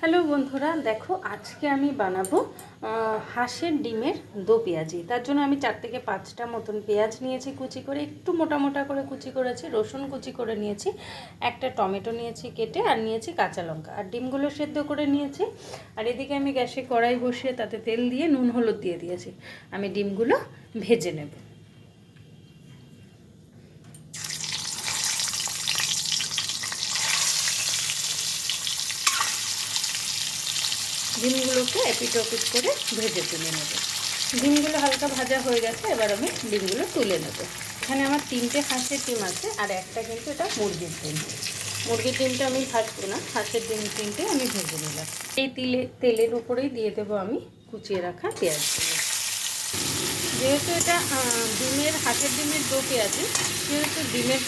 Hello বন্ধুরা, দেখো আজকে আমি বানাবো হাঁসের ডিমের দো পেঁয়াজি। তার জন্য আমি 4 থেকে 5টা মতন পেঁয়াজ নিয়েছি, কুচি করে একটু মোটা মোটা করে কুচি করেছি। রসুন কুচি করে নিয়েছি, একটা টমেটো নিয়েছি কেটে, আর নিয়েছি কাঁচা লঙ্কা, আর ডিমগুলো সেদ্ধ করে নিয়েছি। আর এদিকে আমি গ্যাসে কড়াই বসিয়ে তাতে তেল দিয়ে নুন হলুদ দিয়ে দিয়েছি। আমি ডিমগুলো ভেজে নেব। ডিমগুলোকে এপিট ওপিট করে ভেজে তুলে নেব। ডিমগুলো হালকা ভাজা হয়ে গেছে, এবার আমি ডিমগুলো তুলে নেব। এখানে আমার 3টে হাঁসের ডিম আছে, আর একটা কিন্তু এটা মুরগির ডিম। মুরগির ডিমটা আমি ভাজবো না, হাঁসের ডিম 3টে আমি ভেজে নিলাম। এই তেলের উপরেই দিয়ে দেবো আমি কুচিয়ে রাখা পেঁয়াজগুলো। যেহেতু এটা হাঁসের ডিমের দো পেঁয়াজি, সেহেতু ডিমের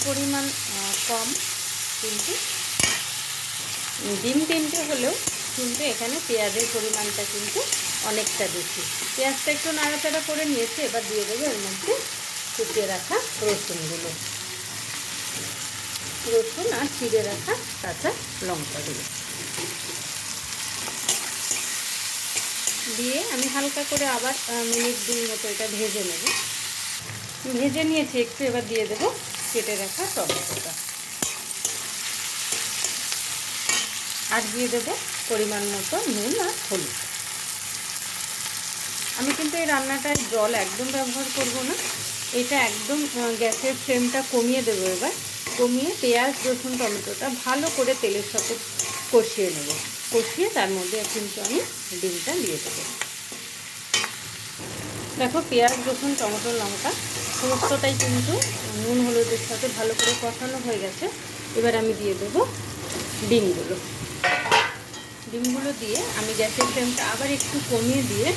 পরিমাণ কম, কিন্তু ডিম 3টে হলেও কিন্তু এখানে পেঁয়াজের পরিমাণটা কিন্তু অনেকটা বেশি। পেঁয়াজটা একটু নাড়াচাড়া করে নিয়েছি, এবার দিয়ে দেবো এর মধ্যে কুচিয়ে রাখা রসুনগুলো, রসুন আর চিড়ে রাখা কাঁচা লঙ্কাগুলো দিয়ে আমি হালকা করে আবার মিনিট 2 মতো এটা ভেজে নেব। ভেজে নিয়েছি একটু, এবার দিয়ে দেবো কেটে রাখা টমেটোটা, আর দিয়ে দেবো পরিমাণ মতো নুন আর হলুদ। আমি কিন্তু এই রান্নাটায় জল একদম ব্যবহার করব না, এটা একদম গ্যাসের ফ্লেমটা কমিয়ে দেবো। এবার কমিয়ে পেঁয়াজ রসুন টমেটোটা ভালো করে তেলের সাথে কষিয়ে নেব। কষিয়ে তার মধ্যে কিন্তু আমি ডিমটা দিয়ে দেবো। দেখো পেঁয়াজ রসুন টমেটো লঙ্কা সমস্তটাই কিন্তু নুন হলুদের সাথে ভালো করে কষানো হয়ে গেছে। এবার আমি দিয়ে দেবো ডিমগুলো দিয়ে আমি গ্যাসের ফ্লেমটা আবার একটু কমিয়ে দিয়ে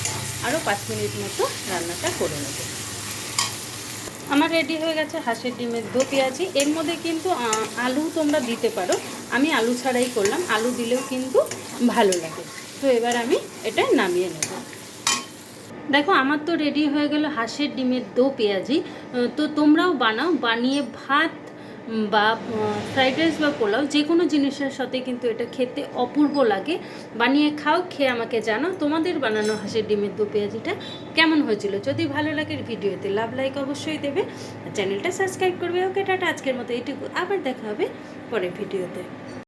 আরও 5 মিনিট মতো রান্নাটা করে নেব। আমার রেডি হয়ে গেছে হাঁসের ডিমের দো পেঁয়াজি। এর মধ্যে কিন্তু আলু তোমরা দিতে পারো, আমি আলু ছাড়াই করলাম, আলু দিলেও কিন্তু ভালো লাগে। তো এবার আমি এটা নামিয়ে নেব। দেখো আমার তো রেডি হয়ে গেল হাঁসের ডিমের দো পেঁয়াজি। তো তোমরাও বানাও, বানিয়ে ভাত বা ফ্রাইড রাইস বা পোলাও যে কোনো জিনিসের সাথে কিন্তু এটা খেতে অপূর্ব লাগে। বানিয়ে খাও, খেয়ে আমাকে জানাও তোমাদের বানানো হাঁসের ডিমের দো পেঁয়াজিটা কেমন হয়েছিল। যদি ভালো লাগে ভিডিওতে লাইক অবশ্যই দেবে, চ্যানেলটা সাবস্ক্রাইব করবে। ওকে টাটা, আজকের মতো এইটুকু, আবার দেখা হবে পরের ভিডিওতে।